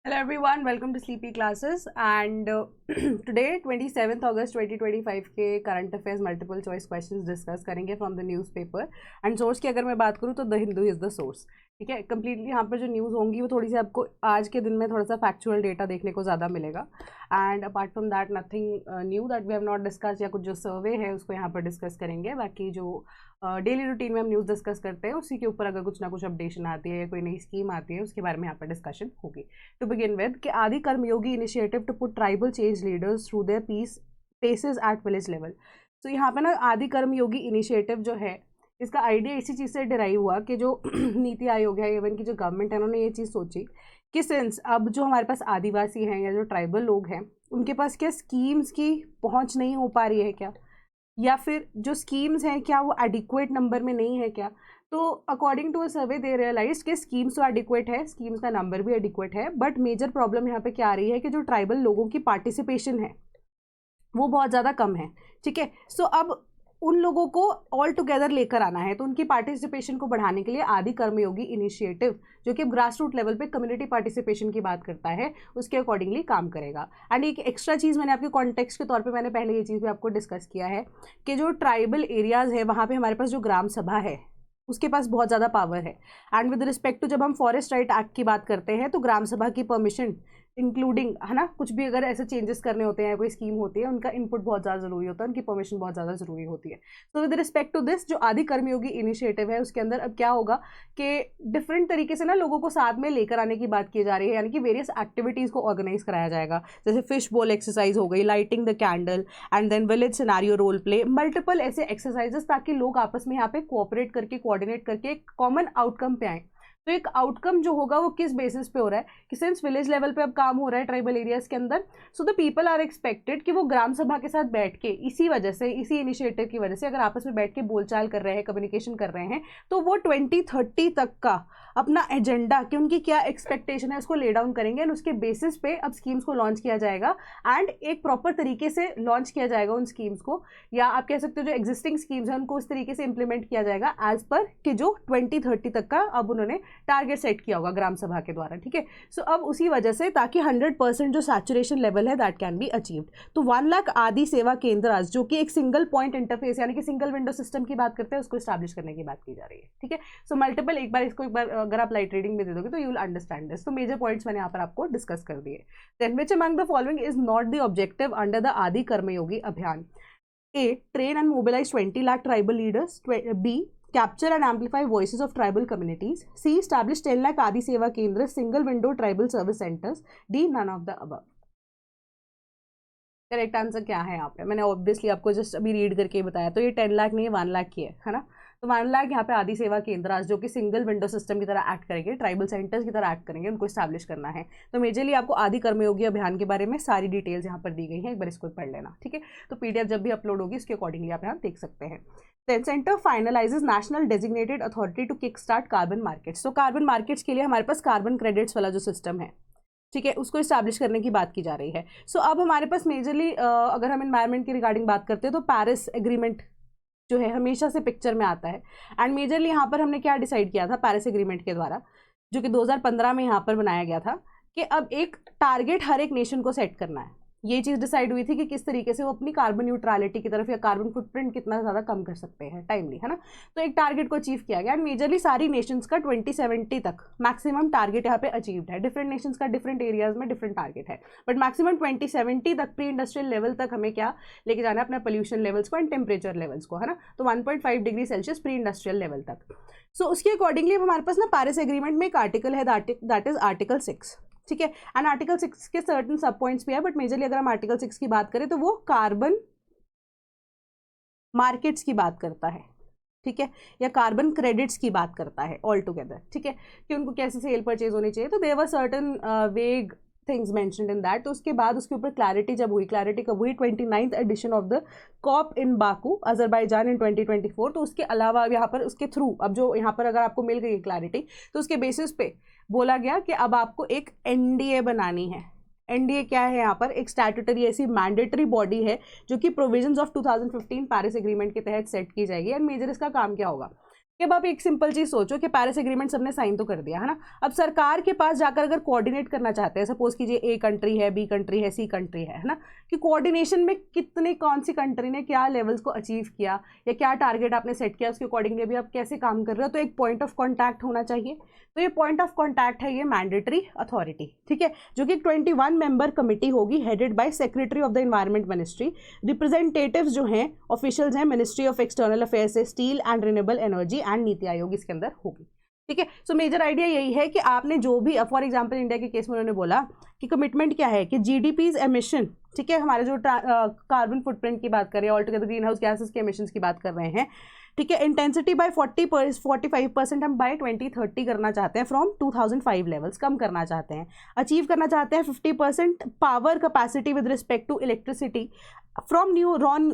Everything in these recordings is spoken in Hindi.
Hello everyone, welcome to Sleepy Classes and today 27th August 2025 के current affairs multiple choice questions discuss करेंगे from the newspaper and source की अगर मैं बात करूँ तो the Hindu is the source. ठीक है, कम्प्लीटली यहाँ पर जो न्यूज़ होंगी वो थोड़ी सी आपको आज के दिन में थोड़ा सा फैक्चुअल डेटा देखने को ज़्यादा मिलेगा and apart from that nothing new that we have not discuss, या कुछ जो सर्वे है उसको यहाँ पर डिस्कस करेंगे। बाकी जो डेली रूटीन में हम न्यूज़ डिस्कस करते हैं उसी के ऊपर अगर कुछ ना कुछ अपडेशन आती है या कोई नई स्कीम आती है उसके बारे में यहाँ पर डिस्कशन होगी। टू बिगिन विद कि Adi Karmayogi initiative to put tribal change leaders through their peace paces at village level. तो यहाँ पे ना आदि कर्मयोगी इनिशिएटिव जो है इसका आइडिया इसी चीज़ से डिराइव हुआ कि जो नीति आयोग है, इवन की जो गवर्नमेंट है, उन्होंने ये चीज़ सोची कि सिंस अब जो हमारे पास आदिवासी हैं या जो ट्राइबल लोग हैं उनके पास क्या स्कीम्स की पहुँच नहीं हो पा रही है क्या, या फिर जो स्कीम्स हैं क्या वो एडिक्वेट नंबर में नहीं है क्या। तो according to a survey they realise कि स्कीम्स तो एडिक्वेट है, स्कीम्स का नंबर भी एडिक्वेट है, बट मेजर प्रॉब्लम यहाँ पे क्या आ रही है कि जो ट्राइबल लोगों की पार्टिसिपेशन है वो बहुत ज़्यादा कम है। ठीक है, सो अब उन लोगों को ऑल टुगेदर लेकर आना है, तो उनकी पार्टिसिपेशन को बढ़ाने के लिए आदि कर्मयोगी इनिशिएटिव जो कि ग्रास रूट लेवल पे कम्युनिटी पार्टिसिपेशन की बात करता है उसके अकॉर्डिंगली काम करेगा। एंड एक एक्स्ट्रा चीज़ मैंने आपके कॉन्टेक्स्ट के तौर पे मैंने पहले ये चीज़ भी आपको डिस्कस किया है कि जो ट्राइबल एरियाज़ है वहाँ पे हमारे पास जो ग्राम सभा है उसके पास बहुत ज़्यादा पावर है। एंड विद रिस्पेक्ट टू जब हम फॉरेस्ट राइट एक्ट की बात करते हैं तो ग्राम सभा की परमिशन इंक्लूडिंग है ना, कुछ भी अगर ऐसे चेंजेस करने होते हैं, कोई स्कीम होती है, उनका इनपुट बहुत ज़्यादा ज़रूरी होता है, उनकी परमिशन बहुत ज़्यादा ज़रूरी होती है। तो विद रिस्पेक्ट टू दिस जो आदि कर्मयोगी इनिशिएटिव है उसके अंदर अब क्या होगा कि डिफरेंट तरीके से ना लोगों को साथ में लेकर आने की बात की जा रही है, यानी कि वेरियस एक्टिविटीज़ को ऑर्गेनाइज कराया जाएगा, जैसे फिश बॉल एक्सरसाइज हो गई, lighting the candle and then village scenario role play, multiple ऐसे एक्सरसाइजेस ताकि लोग आपस में यहाँ पे कोऑपरेट करके कोऑर्डिनेट करके एक कॉमन आउटकम पे आए। तो एक आउटकम जो होगा वो किस बेसिस पे हो रहा है कि सिंस विलेज लेवल पे अब काम हो रहा है ट्राइबल एरियाज के अंदर, so the people are expected कि वो ग्राम सभा के साथ बैठ के इसी वजह से, इसी इनिशिएटिव की वजह से अगर आपस में बैठ के बोलचाल कर रहे हैं, कम्युनिकेशन कर रहे हैं, तो वो 2030 तक का अपना एजेंडा कि उनकी क्या एक्सपेक्टेशन है उसको ले डाउन करेंगे एंड उसके बेसिस पे अब स्कीम्स को लॉन्च किया जाएगा एंड एक प्रॉपर तरीके से लॉन्च किया जाएगा उन स्कीम्स को, या आप कह सकते हो जो एग्जिस्टिंग स्कीम्स हैं उनको उस तरीके से इंप्लीमेंट किया जाएगा एज पर कि जो 2030 तक का अब उन्होंने टारगेट सेट किया होगा ग्राम सभा के द्वारा। ठीक है, सो अब उसी वजह से ताकि 100% जो सैचुरेशन लेवल है दैट कैन बी अचीव्ड, तो 1 लाख आदि सेवा केंद्र जो कि एक सिंगल पॉइंट इंटरफेस यानी कि सिंगल विंडो सिस्टम की बात करते हैं उसको स्टैब्लिश करने की बात की जा रही है। ठीक है, सो मल्टीपल, एक बार इसको एक बार अगर आप लाइट रीडिंग में दे दोगे तो यू विल अंडरस्टैंड दिस। तो मेजर पॉइंट्स मैंने यहाँ पर आपको डिस्कस कर दिए। Then which among the following is not the objective under the Adi Karmayogi अभियान? A. Train and mobilize 20 lakh tribal leaders. B. Capture and amplify voices of tribal communities. C. Establish 10 lakh Adi Seva Kendras, single window tribal service centers. D. None of the above. Correct answer क्या है यहाँ पे? मैंने ऑब्वियसली आपको जस्ट अभी रीड करके बताया, तो ये 10 लाख नहीं है, 1 लाख की है ना। तो 1 लाख यहाँ पे आदि सेवा केंद्र जो कि सिंगल विंडो सिस्टम की तरह एक्ट करेंगे, ट्राइबल सेंटर्स की तरह एक्ट करेंगे, उनको स्टैब्लिश करना है। तो मेजरली आपको आदि कर्मयोगी अभियान के बारे में सारी डिटेल्स यहाँ पर दी गई हैं, एक बार इसको पढ़ लेना। ठीक है, तो PDF जब भी अपलोड होगी उसके अकॉर्डिंगली आप यहाँ देख सकते हैं। Then center finalizes national designated authority to kickstart carbon markets. तो कार्बन मार्केट्स के लिए हमारे पास कार्बन क्रेडिट्स वाला जो सिस्टम है, ठीक है, उसको इस्टेब्लिश करने की बात की जा रही है। सो अब हमारे पास मेजरली अगर हम एनवायरनमेंट की रिगार्डिंग बात करते हैं तो पेरिस एग्रीमेंट जो है हमेशा से पिक्चर में आता है एंड मेजरली यहाँ पर हमने क्या डिसाइड किया था पेरिस एग्रीमेंट के द्वारा, जो कि 2015 में यहाँ पर बनाया गया था कि अब एक टारगेट हर एक नेशन को सेट करना है। ये चीज़ डिसाइड हुई थी कि किस तरीके से वो अपनी कार्बन न्यूट्रलिटी की तरफ या कार्बन फुटप्रिंट कितना ज़्यादा कम कर सकते हैं टाइमली, है ना। तो एक टारगेट को अचीव किया गया एंड मेजरली सारी नेशंस का 2070 तक मैक्सिमम टारगेट यहाँ पे अचीव्ड है। डिफरेंट नेशंस का डिफरेंट एरियाज में डिफरेंट टारगेट है, बट मैक्सिमम 2070 तक प्री इंडस्ट्रियल लेवल तक हमें क्या लेके जाना है, अपने पोल्यूशन लेवल्स को एंड टेम्परेचर लेवल्स को, है ना। तो 1.5 degree Celsius pre industrial level तक। सो उसके अकॉर्डिंगली हमारे पास ना पेरिस एग्रीमेंट में एक आर्टिकल है दैट इज आर्टिकल 6। ठीक है, एंड आर्टिकल 6 के सर्टन सब पॉइंट्स भी है, बट मेजरली अगर हम आर्टिकल 6 की बात करें तो वो कार्बन मार्केट्स की बात करता है, ठीक है, या कार्बन क्रेडिट्स की बात करता है ऑल टुगेदर। ठीक है, कि उनको कैसे सेल परचेज होनी चाहिए, तो देयर वर सर्टन वेग थिंग्स मेंशन्ड इन दैट। तो उसके बाद उसके ऊपर क्लैरिटी जब हुई, क्लैरिटी कब हुई, 29th edition of the COP in Baku Azerbaijan in 2024। तो उसके अलावा यहाँ पर उसके थ्रू अब जो यहाँ पर अगर आपको मिल गई क्लैरिटी तो उसके बेसिस पे बोला गया कि अब आपको एक NDA बनानी है। NDA क्या है यहाँ पर? एक स्टैट्यूटरी ऐसी मैंडेटरी बॉडी है जो कि प्रोविजंस ऑफ 2015 पेरिस एग्रीमेंट के तहत सेट की जाएगी एंड मेजर इसका काम क्या होगा कि अब आप एक सिंपल चीज सोचो कि पेरिस एग्रीमेंट सबने साइन तो कर दिया है ना, अब सरकार के पास जाकर अगर कोऑर्डिनेट करना चाहते हैं, सपोज कीजिए ए कंट्री है, बी कंट्री है, सी कंट्री है ना, कि कोऑर्डिनेशन में कितने कौन सी कंट्री ने क्या लेवल्स को अचीव किया या क्या टारगेट आपने सेट किया, उसके अकॉर्डिंगली भी आप कैसे काम कर रहे हो, तो एक पॉइंट ऑफ कॉन्टैक्ट होना चाहिए। तो ये पॉइंट ऑफ कॉन्टैक्ट है ये मैंडेटरी अथॉरिटी, ठीक है, जो कि 21 मेंबर कमिटी होगी headed by secretary of the environment ministry. Representatives जो हैं ऑफिशियल्स हैं मिनिस्ट्री ऑफ एक्सटर्नल अफेयर्स से, steel and renewable energy and NITI Aayog इसके अंदर होगी, ठीक है। सो मेजर आइडिया यही है कि आपने जो भी, फॉर एग्जांपल इंडिया के केस में उन्होंने बोला कि कमिटमेंट क्या है कि जीडीपीज एमिशन, ठीक है, हमारे जो कार्बन फुटप्रिंट की बात कर रहे हैं, all together green house gases के एमिशंस की बात कर रहे हैं, ठीक है, इंटेंसिटी बाय 45% हम बाय 2030 करना चाहते हैं, फ्रॉम 2005 लेवल्स कम करना चाहते हैं, अचीव करना चाहते हैं 50% power capacity with respect to electricity from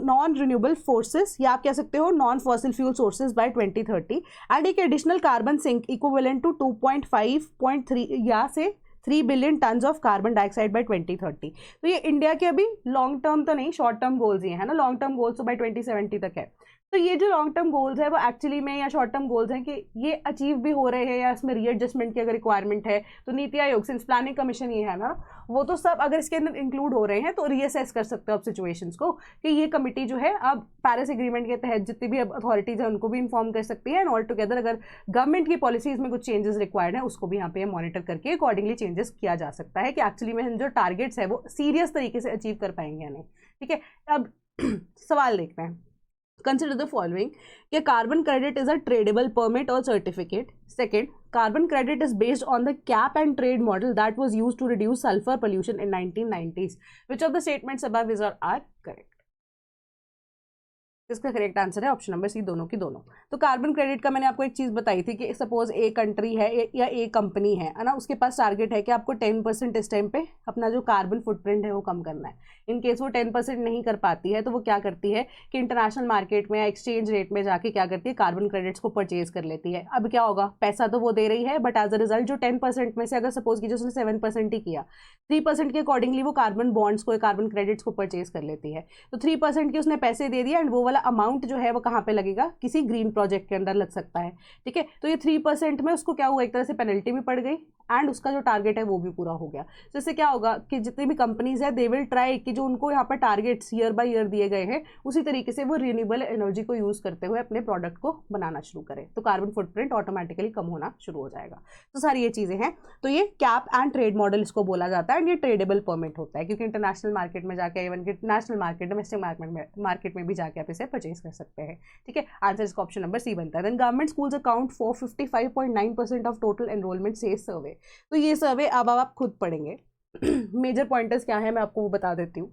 non renewable forces, या आप कह सकते हो non fossil fuel sources by 2030, and एक additional carbon sink equivalent to 2.5.3 या से 3 billion tons of carbon dioxide by 2030। तो ये इंडिया के अभी लॉन्ग टर्म तो नहीं, शॉर्ट टर्म गोल्स ही है ना, लॉन्ग टर्म गोल्स तो बाय 2070 तक है। तो ये जो लॉन्ग टर्म गोल्स है वो एक्चुअली में, या शॉर्ट टर्म गोल्स हैं कि ये अचीव भी हो रहे हैं या इसमें रीएडजस्टमेंट की अगर रिक्वायरमेंट है, तो NITI Aayog since planning commission ये है ना, वो तो सब अगर इसके अंदर इंक्लूड हो रहे हैं तो रीअसेस कर सकते हो आप सिचुएशंस को, कि ये कमिटी जो है अब पेरिस एग्रीमेंट के तहत जितनी भी अथॉरिटीज है उनको भी इन्फॉर्म कर सकती है, एंड ऑल टुगेदर अगर गवर्नमेंट की पॉलिसीज में कुछ चेंजेस रिक्वायर्ड है उसको भी यहाँ पे मॉनिटर करके अकॉर्डिंगली चेंजेस किया जा सकता है कि एक्चुअली में जो टारगेट्स है वो सीरियस तरीके से अचीव कर पाएंगे या नहीं, ठीक है। अब सवाल देखते हैं, consider the following कि carbon credit is a tradable permit or certificate. Second, carbon credit is based on the cap and trade model that was used to reduce sulfur pollution in 1990s. Which of the statements above is or are correct? इसका करेक्ट आंसर है ऑप्शन नंबर सी, दोनों की दोनों। तो कार्बन क्रेडिट का मैंने आपको एक चीज़ बताई थी कि सपोज ए कंट्री है या ए कंपनी है ना, उसके पास टारगेट है कि आपको 10% इस टाइम पे अपना जो कार्बन फुटप्रिंट है वो कम करना है। इन केस वो 10% नहीं कर पाती है तो वो क्या करती है कि इंटरनेशनल मार्केट में या एक्सचेंज रेट में जाके क्या करती है, कार्बन क्रेडिट्स को परचेज कर लेती है। अब क्या होगा, पैसा तो वो दे रही है बट एज अ रिजल्ट जो 10% में से अगर सपोज की जो उसने 7% ही किया, 3% के अकॉर्डिंगली वो कार्बन बॉन्ड्स को, कार्बन क्रेडिट्स को परचेज कर लेती है। तो 3% के उसने पैसे दे दिया एंड वो वाला अमाउंट जो है वो कहाँ पे लगेगा, किसी ग्रीन प्रोजेक्ट के अंदर लग सकता है, ठीक है। तो ये 3% में उसको क्या हुआ, एक तरह से पेनल्टी भी पड़ गई एंड उसका जो टारगेट है वो भी पूरा हो गया। तो इससे क्या होगा कि जितनी भी कंपनीज है दे विल ट्राई कि जो उनको यहाँ पर टारगेट्स ईयर बाय ईयर दिए गए हैं उसी तरीके से वो रिन्यूएबल एनर्जी को यूज करते हुए अपने प्रोडक्ट को बनाना शुरू करें, तो कार्बन फुटप्रिंट ऑटोमेटिकली कम होना शुरू हो जाएगा। तो सारी ये चीजें हैं। तो ये कैप एंड ट्रेड मॉडल इसको बोला जाता है एंड ये ट्रेडेबल परमिट होता है क्योंकि इंटरनेशनल मार्केट में जाके, इवन कि नेशनल मार्केट, डोमेस्टिक मार्केट में भी जाके आप इसे परचेज कर सकते हैं, ठीक है। आंसर इसका ऑप्शन नंबर सी बनता है। Then government schools account for 55.9% of total enrolment says survey. तो ये सर्वे अब आप खुद पढ़ेंगे। मेजर पॉइंटर्स क्या है मैं आपको वो बता देती हूँ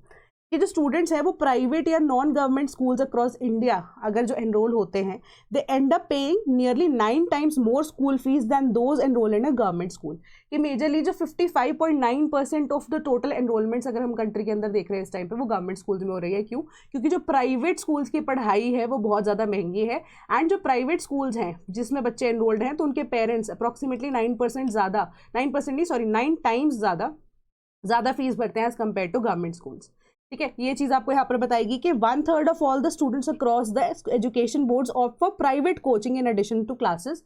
कि जो स्टूडेंट्स हैं वो प्राइवेट या non government schools across India अगर जो एनरोल होते हैं, they end up paying nearly 9 times more school fees than those enrol in a government school. कि मेजरली जो 55.9% ऑफ द टोटल एनरोलमेंट्स अगर हम कंट्री के अंदर देख रहे हैं इस टाइम पे वो गवर्नमेंट स्कूल्स में हो रही है। क्यों? क्योंकि जो प्राइवेट स्कूल्स की पढ़ाई है वो बहुत ज़्यादा महंगी है एंड जो प्राइवेट स्कूल्स हैं जिसमें बच्चे एनरोल्ड हैं तो उनके पेरेंट्स अप्रॉक्सीमेटली 9% ज़्यादा, 9% नहीं सॉरी 9 times ज़्यादा फीस भरते हैं as compared to government schools, ठीक है। ये चीज आपको यहाँ पर बताएगी कि 1/3 of all the students across the education boards opt for private coaching in addition to classes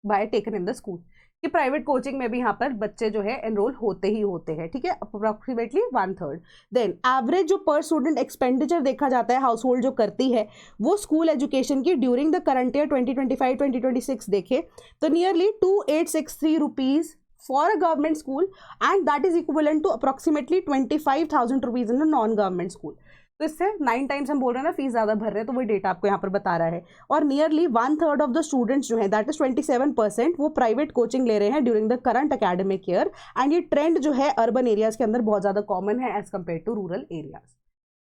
by taken in the school. कि प्राइवेट कोचिंग में भी यहाँ पर बच्चे जो है एनरोल होते ही होते हैं, ठीक है, अप्रोक्सीमेटली 1/3। देन एवरेज जो पर स्टूडेंट एक्सपेंडिचर देखा जाता है हाउस होल्ड जो करती है वो स्कूल एजुकेशन की ड्यूरिंग द करंट ईयर 2025-2026 देखे तो nearly 2863 rupees for a government school and that is equivalent to approximately 25,000 rupees in a non-government school। तो इससे 9 times हम बोल रहे हैं ना फीस ज़्यादा भर रहे हैं तो वही डेटा आपको यहाँ पर बता रहा है। और नियरली 1/3 ऑफ द स्टूडेंट्स जो है दैट इज 27% वो प्राइवेट कोचिंग ले रहे हैं during the current academic year and ये ट्रेंड जो है अर्बन एरियाज के अंदर बहुत ज़्यादा कॉमन है as compared to rural areas.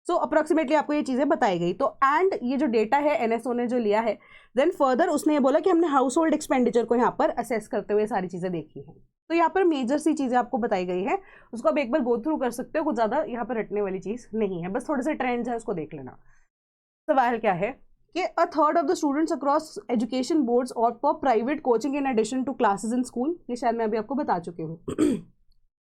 So approximately आपको ये चीज़ें बताई गई। तो एंड ये जो डेटा है एनएसओ ने जो लिया है देन फर्दर उसने ये बोला कि हमने हाउस होल्ड एक्सपेंडिचर को यहाँ पर असेस करते हुए सारी चीज़ें देखी हैं। तो यहाँ पर मेजर सी चीज़ें आपको बताई गई है, उसको आप एक बार गो थ्रू कर सकते हो, कुछ ज़्यादा यहाँ पर रटने वाली चीज़ नहीं है, बस थोड़े से ट्रेंड्स हैं उसको देख लेना। सवाल क्या है कि 1/3 of the students across education boards opt for private coaching in addition to classes in school. ये शायद मैं अभी आपको बता चुकी हूँ।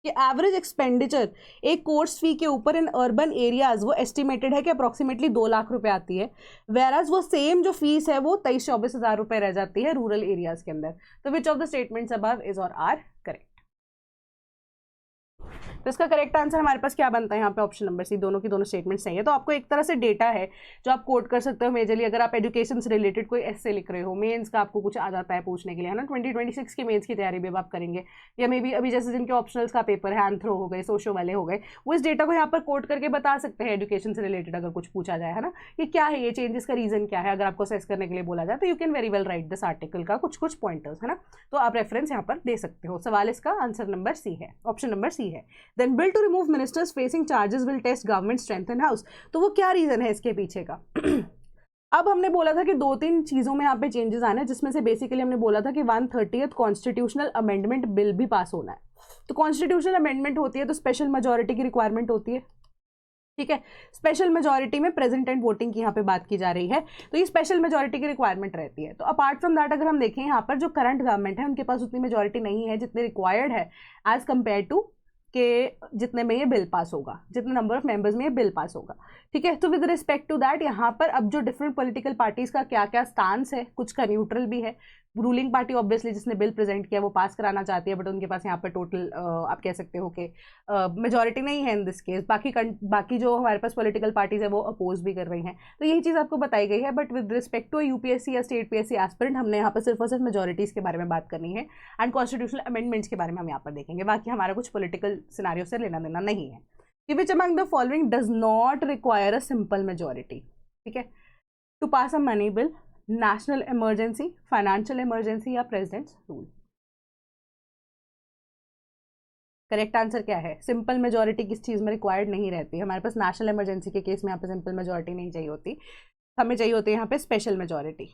कि एवरेज एक्सपेंडिचर एक कोर्स फी के ऊपर इन अर्बन एरियाज वो एस्टिमेटेड है कि अप्रॉक्सीमेटली 2 लाख रुपए आती है, वेराज वो सेम जो फीस है वो 23-24 हज़ार रुपए रह जाती है रूरल एरियाज के अंदर। तो विच of the statements above is or are correct? तो इसका करेक्ट आंसर हमारे पास क्या बनता है यहाँ पे? ऑप्शन नंबर सी, दोनों की दोनों स्टेटमेंट सही है। तो आपको एक तरह से डेटा है जो आप कोट कर सकते हो मेजरली अगर आप एजुकेशन से रिलेटेड कोई एस्से लिख रहे हो, मेंस का आपको कुछ आ जाता है पूछने के लिए, है ना। 2026 की मेंस की तैयारी भी अब आप करेंगे, या मे बी अभी जैसे जिनके ऑप्शनल्स का पेपर है, एंथ्रो हो गए, सोशो वाले हो गए, वो इस डेटा को यहाँ पर कोट करके बता सकते हैं एजुकेशन से रिलेटेड अगर कुछ पूछा जाए, है ना, कि क्या है ये चेंजेस का रीजन क्या है। अगर आपको असेस करने के लिए बोला जाए तो you can very well right this article का कुछ कुछ पॉइंटर्स, है ना। तो आप रेफरेंस यहाँ पर दे सकते हो। सवाल इसका आंसर नंबर सी है, ऑप्शन नंबर सी है। Then bill to remove ministers facing charges will test government strength in house. तो वो क्या रीजन है इसके पीछे का? अब हमने बोला था कि 2-3 चीजों में यहाँ पे चेंजेस आने हैं, जिसमें से बेसिकली हमने बोला था कि 130th कॉन्स्टिट्यूशनल अमेंडमेंट बिल भी पास होना है। तो कॉन्स्टिट्यूशनल अमेंडमेंट होती है तो स्पेशल मेजोरिटी की रिक्वायरमेंट होती है, ठीक है। स्पेशल मेजोरिटी में प्रेजेंट एंड वोटिंग की यहाँ पे बात की जा रही है, तो ये स्पेशल मेजोरिटी की रिक्वायरमेंट रहती है। तो अपार्ट फ्रॉम दैट अगर हम देखें यहाँ पर जो करंट गवर्नमेंट है उनके पास उतनी मेजोरिटी नहीं है जितनी रिक्वायर्ड है एज कंपेयर टू के जितने में ये बिल पास होगा, जितने नंबर ऑफ मेंबर्स में ये बिल पास होगा, ठीक है। तो विद रिस्पेक्ट टू दैट यहाँ पर अब जो डिफरेंट पॉलिटिकल पार्टीज का क्या क्या स्टांस है, कुछ का न्यूट्रल भी है। रूलिंग पार्टी ऑब्वियसली जिसने बिल प्रेजेंट किया वो पास कराना चाहती है, बट उनके पास यहाँ पर टोटल आप कह सकते हो कि मेजोरिटी नहीं है इन दिस केस। बाकी जो हमारे पास पॉलिटिकल पार्टीज है वो अपोज भी कर रही हैं। तो यही चीज़ आपको बताई गई है, but with respect to UPSC या स्टेट पीएससी एस्पिरेंट हमने यहाँ पर सिर्फ और सिर्फ मेजोरिटीज़ के बारे में बात करनी है, एंड कॉन्स्टिट्यूशनल अमेंडमेंट्स के बारे में हम यहाँ पर देखेंगे। बाकी हमारा कुछ पॉलिटिकल सिनारियो से लेना देना नहीं है। कि which among the following does not require a simple majority, ठीक है, to pass a money bill, national emergency, financial emergency या प्रेसिडेंट्स रूल? करेक्ट आंसर क्या है? सिंपल मेजोरिटी किस चीज़ में रिक्वायर्ड नहीं रहती हमारे पास? नेशनल इमरजेंसी के केस में यहाँ पे सिंपल मेजोरिटी नहीं चाहिए होती, हमें चाहिए होती है यहाँ पे स्पेशल मेजोरिटी,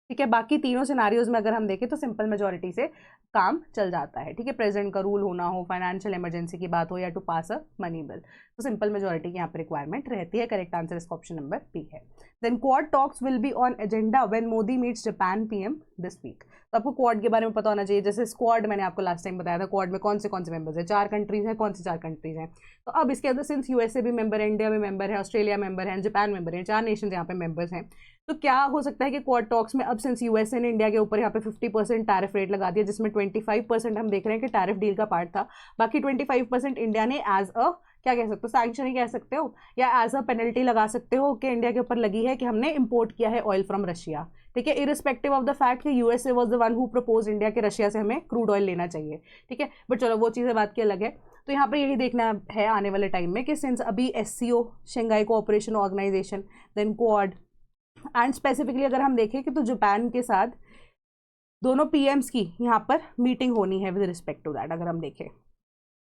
ठीक है। बाकी तीनों सिनारियोज में अगर हम देखें तो सिंपल मेजोरिटी से काम चल जाता है, ठीक है। प्रेसिडेंट का रूल होना हो, फाइनेंशियल इमरजेंसी की बात हो, या to pass a money bill, तो सिंपल मेजोरिटी की यहाँ पर रिक्वायरमेंट रहती है। करेक्ट आंसर इसका ऑप्शन नंबर बी है। Then Quad talks will be on agenda when Modi meets Japan PM this week. तो आपको क्वाड के बारे में पता होना चाहिए। जैसे स्क्वाड मैंने आपको लास्ट टाइम बताया था, क्वाड में कौन से मेंबर्स हैं? 4 कंट्रीज हैं। कौन सी 4 कंट्रीज हैं? तो अब इसके अंदर सिंस यूएसए भी मेंबर है, इंडिया भी मेंबर है, ऑस्ट्रेलिया मेंबर है, जापान मेंबर है, 4 नेशन यहाँ पे मेंबर्स हैं। तो क्या हो सकता है कि क्वाड टॉक्स में अब सिंस यूएसए ने इंडिया के ऊपर यहाँ पे 50% टैरिफ रेट लगा दिया, जिसमें 25% हम देख रहे हैं कि टैरिफ डील का पार्ट था, बाकी 25% इंडिया ने एज अ क्या कह सकते हो, सैंक्शन ही कह सकते हो, या एज अ पेनल्टी लगा सकते हो कि इंडिया के ऊपर लगी है कि हमने इंपोर्ट किया है ऑयल फ्रॉम रशिया, ठीक है। इरिस्पेक्टिव ऑफ द फैक्ट कि USA was the one who propose India के रशिया से हमें क्रूड ऑयल लेना चाहिए, ठीक है। बट चलो वो चीज़ें बात की अलग है। तो यहाँ पर यही देखना है आने वाले टाइम में कि सिंस अभी SCO, Shanghai cooperation Organisation, then Quad, and specifically अगर हम देखें कि तो जापान के साथ दोनों पीएम्स की यहाँ पर मीटिंग होनी है विद रिस्पेक्ट टू दैट, अगर हम देखें,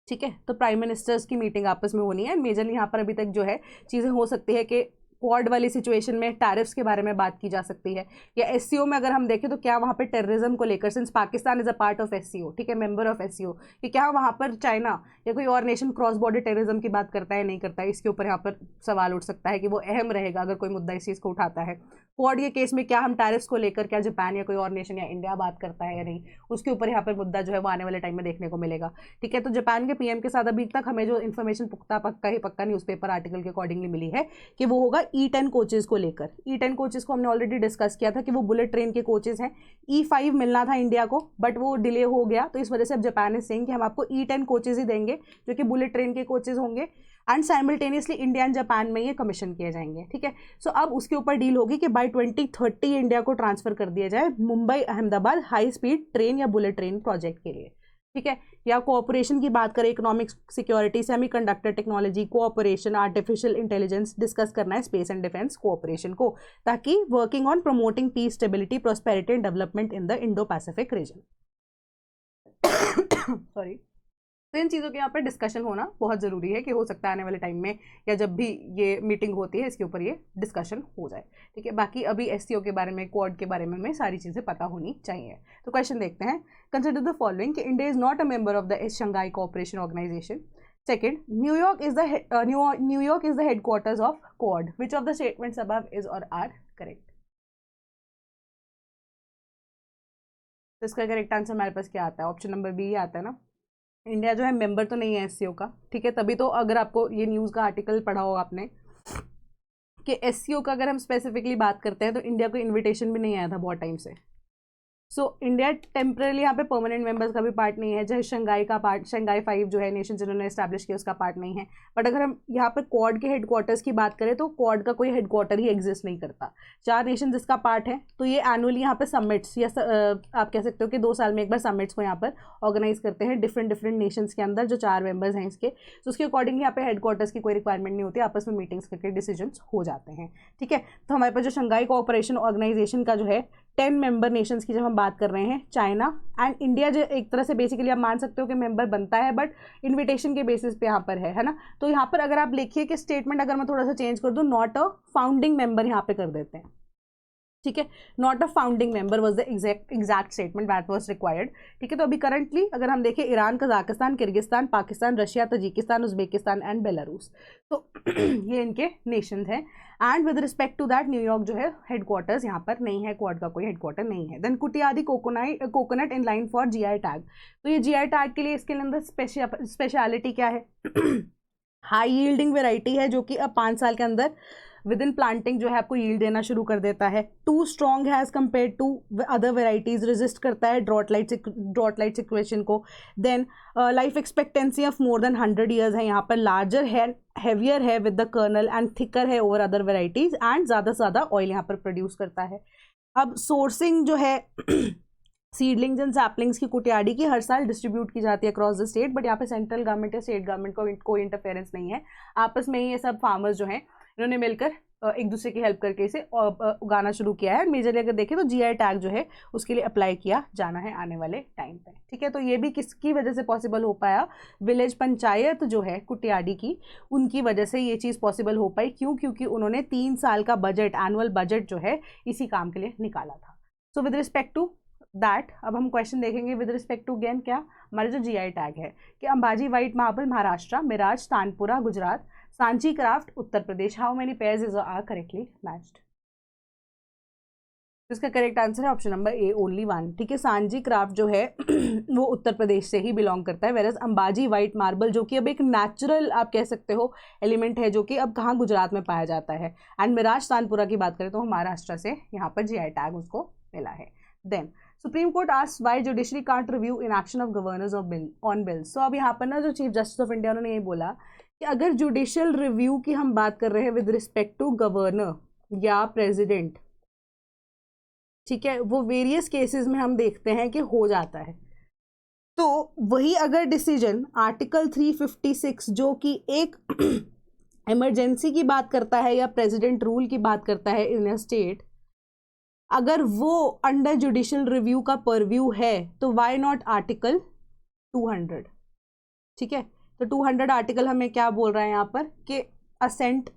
ठीक है। तो प्राइम मिनिस्टर्स की मीटिंग आपस में होनी है। मेजरली यहाँ पर अभी तक जो है चीज़ें हो सकती है कि क्वाड वाली सिचुएशन में टैरिफ्स के बारे में बात की जा सकती है, या एससीओ में अगर हम देखें तो क्या वहाँ पे टेररिज्म को लेकर, since Pakistan is a part of SCO, ठीक है, मेंबर ऑफ एससीओ, कि क्या वहाँ पर चाइना या कोई और नेशन क्रॉस बॉर्डर टेररिज्म की बात करता है नहीं करता है, इसके ऊपर यहाँ पर सवाल उठ सकता है कि वो अहम रहेगा अगर कोई मुद्दा इस चीज़ को उठाता है। क्वाड के केस में क्या हम टैरिफ्स को लेकर क्या जापान या कोई और नेशन या इंडिया बात करता है या नहीं, उसके ऊपर यहाँ पर मुद्दा जो है वो आने वाले टाइम में देखने को मिलेगा, ठीक है। तो जापान के पीएम के साथ अभी तक हमें जो इन्फॉर्मेशन पक्का न्यूज़पेपर आर्टिकल के अकॉर्डिंगली मिली है कि वो होगा E10 कोचेज को लेकर। E10 कोचेज को हमने ऑलरेडी डिस्कस किया था कि वो बुलेट ट्रेन के कोचेज हैं। E5 मिलना था इंडिया को, बट वो डिले हो गया, तो इस वजह से अब जापान इज सेइंग कि हम आपको E10 कोचेज ही देंगे जो कि बुलेट ट्रेन के कोचेज होंगे, and simultaneously India and Japan में ये कमीशन किए जाएंगे, ठीक है। सो अब उसके ऊपर डील होगी कि बाय 2030 इंडिया को ट्रांसफर कर दिया जाए Mumbai Ahmedabad high speed train या बुलेट ट्रेन प्रोजेक्ट के लिए, ठीक है। या कोऑपरेशन की बात करें, economic security, semiconductor technology, cooperation, artificial intelligence discuss करना है, स्पेस एंड डिफेंस कोऑपरेशन को, ताकि working on promoting peace, stability, prosperity and development in the Indo Pacific region. Sorry. तो इन चीज़ों के यहाँ पर डिस्कशन होना बहुत ज़रूरी है कि हो सकता है आने वाले टाइम में या जब भी ये मीटिंग होती है इसके ऊपर ये डिस्कशन हो जाए, ठीक है। बाकी अभी एससीओ के बारे में, क्वाड के बारे में हमें सारी चीज़ें पता होनी चाहिए। तो क्वेश्चन देखते हैं। कंसिडर द फॉलोइंग कि India is not a member of the Shanghai cooperation organisation. Second, New York is the headquarters of Quad. Which of the statements above is or are correct? तो इसका करेक्ट आंसर हमारे पास क्या आता है? ऑप्शन नंबर बी आता है ना। इंडिया जो है मेंबर तो नहीं है एससीओ का, ठीक है। तभी तो अगर आपको ये न्यूज़ का आर्टिकल पढ़ा होगा आपने कि एससीओ का अगर हम स्पेसिफिकली बात करते हैं तो इंडिया को इन्विटेशन भी नहीं आया था बहुत टाइम से। सो इंडिया टेम्पररी यहाँ पे परमानेंट मेंबर्स का भी पार्ट नहीं है, चाहे शंघाई का पार्ट, शंघाई 5 जो है नेशन जिन्होंने एस्टैब्लिश किया उसका पार्ट नहीं है। बट अगर हम यहाँ पे क्वाड के हेडक्वार्टर्स की बात करें तो क्वाड का कोई हेडक्वार्टर ही एग्जिस्ट नहीं करता। 4 नेशन जिसका पार्ट है, तो ये एनुअली यहाँ पे समिट्स या आप कह सकते हो कि 2 साल में एक बार समिट्स को यहाँ पर ऑर्गेनाइज करते हैं डिफरेंट नेशंस के अंदर, जो 4 मेंबर्स हैं इसके। तो उसके अकॉर्डिंग यहाँ पे हेडक्वार्टर्स की कोई रिक्वायरमेंट नहीं होती, आपस में मीटिंग्स करके डिसीजन हो जाते हैं, ठीक है। तो हमारे पास जो शंघाई कोऑपरेशन ऑर्गेनाइजेशन का जो है 10 मेंबर नेशंस की जब हम बात कर रहे हैं, चाइना एंड इंडिया जो एक तरह से बेसिकली आप मान सकते हो कि मेंबर बनता है, बट इनविटेशन के बेसिस पे यहाँ पर है ना। तो यहाँ पर अगर आप लिखिए कि स्टेटमेंट अगर मैं थोड़ा सा चेंज कर दूँ, नॉट अ फाउंडिंग मेंबर यहाँ पे कर देते हैं, ठीक है। Not a founding member was the exact statement that was required, ठीक है। तो अभी करंटली अगर हम देखें, Iran, Kazakhstan, Kyrgyzstan, Pakistan, Russia, Tajikistan, Uzbekistan and Belarus, तो ये इनके नेशंस हैं। And with respect to that New York जो है हेडक्वार्टर्स यहाँ पर नहीं है, क्वाड का कोई हेडक्वार्टर नहीं है। Then Kuttiyadi coconut in line for GI tag, तो ये जीआई टैग के लिए इसके अंदर स्पेशलिटी क्या है? हाई यील्डिंग वेराइटी है जो कि अब 5 साल के अंदर विद इन प्लांटिंग जो है आपको यील्ड देना शुरू कर देता है। टू स्ट्रॉन्ग है as compared to other varieties, resist करता है ड्रॉट लाइट सिचुएशन को। Then life expectancy of more than 100 years है यहाँ पर। लार्जर है, हैवियर है with the kernel and thicker है ओवर अदर वेराइटीज, एंड ज़्यादा से ज़्यादा ऑयल यहाँ पर प्रोड्यूस करता है। अब सोर्सिंग जो है सीडलिंग्स एंड सैपलिंग्स की कुटियाडी की हर साल डिस्ट्रीब्यूट की जाती है अक्रॉस द स्टेट, बट यहाँ पे सेंट्रल गवर्नमेंट या स्टेट गवर्नमेंट को कोई इंटरफेरेंस नहीं है। आपस में ही ये सब फार्मर्स जो हैं इन्होंने मिलकर एक दूसरे की हेल्प करके इसे उगाना शुरू किया है। मेजरली अगर देखें तो जीआई टैग जो है उसके लिए अप्लाई किया जाना है आने वाले टाइम पे, ठीक है। तो ये भी किसकी वजह से पॉसिबल हो पाया? विलेज पंचायत जो है कुटियाडी की, उनकी वजह से ये चीज़ पॉसिबल हो पाई। क्यों? क्योंकि उन्होंने 3 साल का बजट, एनुअल बजट जो है इसी काम के लिए निकाला था। So with respect to that अब हम क्वेश्चन देखेंगे विद रिस्पेक्ट टू अगेन क्या हमारे जो जीआई टैग है कि Ambaji white marble Maharashtra, Miraj tanpura Gujarat, Sanchi craft Uttar Pradesh. How many pairs is are correctly matched? इसका करेक्ट आंसर है ऑप्शन नंबर ए, ओनली 1, ठीक है। सांची क्राफ्ट जो है वो उत्तर प्रदेश से ही बिलोंग करता है, वेरस अंबाजी व्हाइट मार्बल जो कि अब एक नेचुरल आप कह सकते हो एलिमेंट है जो कि अब कहाँ गुजरात में पाया जाता है। एंड मिराज तानपुरा की बात करें तो महाराष्ट्र से यहाँ पर जीआई टैग उसको मिला है। Then Supreme Court asked why judiciary can't review inaction of governors of bill on bills. So अब यहाँ पर ना जो चीफ जस्टिस ऑफ इंडिया उन्होंने ये बोला कि अगर जुडिशियल रिव्यू की हम बात कर रहे हैं विद रिस्पेक्ट टू गवर्नर या प्रेसिडेंट, ठीक है, वो वेरियस केसेस में हम देखते हैं कि हो जाता है, तो वही अगर डिसीजन आर्टिकल 356 जो कि एक इमरजेंसी की बात करता है या प्रेसिडेंट रूल की बात करता है इन अ स्टेट, अगर वो अंडर जुडिशियल रिव्यू का परव्यू है तो व्हाई नॉट आर्टिकल 200, ठीक है। तो 200 आर्टिकल हमें क्या बोल रहा है यहाँ पर कि assent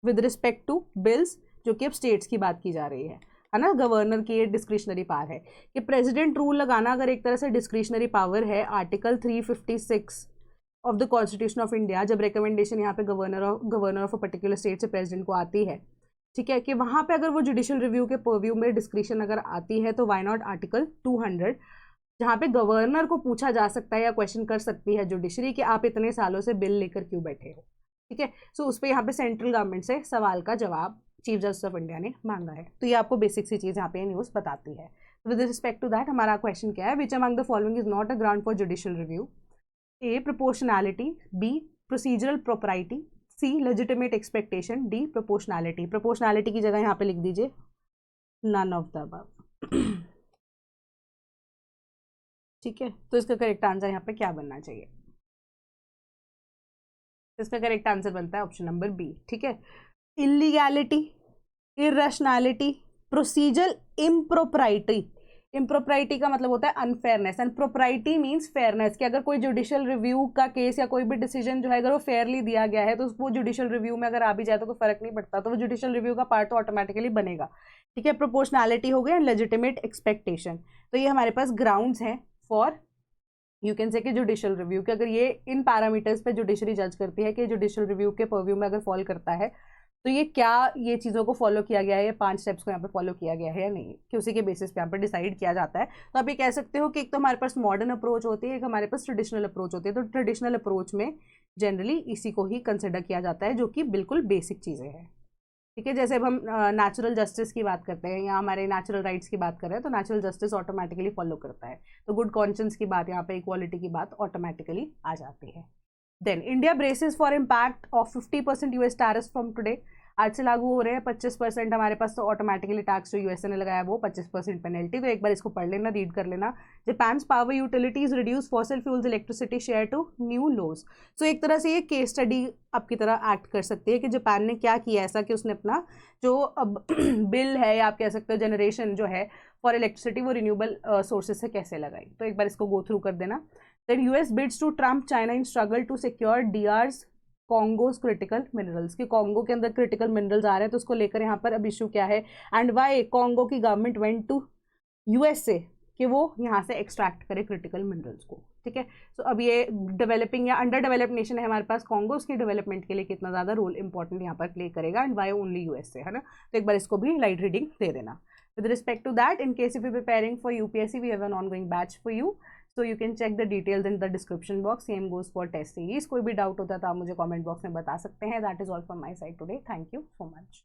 with respect to bills, जो कि अब स्टेट्स की बात की जा रही है ना। गवर्नर की ये डिस्क्रिशनरी पावर है कि प्रेसिडेंट रूल लगाना अगर एक तरह से डिस्क्रिशनरी पावर है, article 356 of the constitution of India, जब रिकमेंडेशन यहाँ पे governor of a particular state से प्रेसिडेंट को आती है, ठीक है, कि वहाँ पे अगर वो जुडिशियल रिव्यू के परव्यू में डिस्क्रिशन अगर आती है तो व्हाई नॉट आर्टिकल 200, जहाँ पे गवर्नर को पूछा जा सकता है या क्वेश्चन कर सकती है जुडिशरी कि आप इतने सालों से बिल लेकर क्यों बैठे हो, ठीक है। सो उस पर यहाँ पे सेंट्रल गवर्नमेंट से सवाल का जवाब चीफ जस्टिस ऑफ इंडिया ने मांगा है। तो ये आपको बेसिक सी चीज़ यहाँ पे न्यूज़ बताती है। विद रिस्पेक्ट टू दैट हमारा क्वेश्चन क्या है? Which among the following is not a ground for judicial review? A proportionality, B procedural propriety, C legitimate expectation, D proportionality. Proportionality की जगह यहाँ पे लिख दीजिए नन ऑफ द अबव, ठीक है। तो इसका करेक्ट आंसर यहाँ पे क्या बनना चाहिए? इसका करेक्ट आंसर बनता है ऑप्शन नंबर बी, ठीक है। Illegality, irrationality, procedural impropriety. Impropriety का मतलब होता है unfairness, and propriety means fairness, कि अगर कोई जुडिशियल रिव्यू का केस या कोई भी डिसीजन जो है अगर वो फेयरली दिया गया है तो वो जुडिशियल रिव्यू में अगर आ भी जाए तो कोई फर्क नहीं पड़ता, तो वो जुडिशियल रिव्यू का पार्ट तो ऑटोमेटिकली बनेगा, ठीक है। प्रोपोर्शनैलिटी हो गया, एंड लेजिटिमेट एक्सपेक्टेशन। तो ये हमारे पास ग्राउंड्स हैं फॉर यू कैन से कि जुडिशियल रिव्यू के, अगर ये इन पैरामीटर्स पे जुडिशरी जज करती है कि जुडिशियल रिव्यू के परव्यू में अगर फॉल करता है तो ये क्या ये चीज़ों को फॉलो किया गया है, ये 5 स्टेप्स को यहाँ पे फॉलो किया गया है या नहीं, कि उसी के बेसिस पे यहाँ पे डिसाइड किया जाता है। तो आप ये कह सकते हो कि एक तो हमारे पास मॉडर्न अप्रोच होती है, एक हमारे पास ट्रेडिशनल अप्रोच होती है। तो ट्रेडिशनल अप्रोच में जनरली इसी को ही कंसिडर किया जाता है, जो कि बिल्कुल बेसिक चीज़ें हैं। ठीक है, जैसे अब हम नेचुरल जस्टिस की बात करते हैं या हमारे नेचुरल राइट्स की बात कर रहे हैं, तो नेचुरल जस्टिस ऑटोमेटिकली फॉलो करता है। तो गुड कॉन्शियंस की बात, यहाँ पे इक्वालिटी की बात ऑटोमेटिकली आ जाती है। Then India braces for impact of 50% US tariff from today. आज से लागू हो रहे हैं 25% हमारे पास, तो ऑटोमेटिकली टैक्स जो यूएसए ने लगाया वो 25% पेनल्टी। तो एक बार इसको पढ़ लेना, रीड कर लेना। Japan's power utilities reduce fossil fuels electricity share to new lows. So एक तरह से ये केस स्टडी आपकी तरह एक्ट कर सकती है कि जापान ने क्या किया ऐसा कि उसने अपना जो अब बिल है या आप कह सकते हो जनरेशन जो है फॉर इलेक्ट्रिसिटी वो रिन्यूएबल सोर्सेज से कैसे लगाई। तो एक बार इसको गो थ्रू कर देना। Then US bids to trump China in struggle to secure DRC's Congo's critical minerals, कि कॉन्गो के अंदर क्रिटिकल मिनरल्स आ रहे हैं, तो उसको लेकर यहाँ पर अब इशू क्या है, एंड वाई कॉन्गो की गवर्नमेंट वेंट टू यूएसए कि वो यहाँ से एक्सट्रैक्ट करे क्रिटिकल मिनरल्स को। ठीक है, तो अब ये डेवलपिंग या अंडर डेवलप्ड नेशन है हमारे पास, कॉन्गो उसकी डेवलपमेंट के लिए कितना ज़्यादा रोल इंपॉर्टेंट यहाँ पर प्ले करेगा, एंड वाई ओनली यूएसए, है ना। तो एक बार इसको भी लाइट रीडिंग दे देना। With respect to that, in case if you're preparing for UPSC, we have an ongoing batch for you. So you can check the details in the description box. Same goes for test series. कोई भी डाउट होता है तो आप मुझे कमेंट बॉक्स में बता सकते हैं. That is all from my side today. Thank you so much.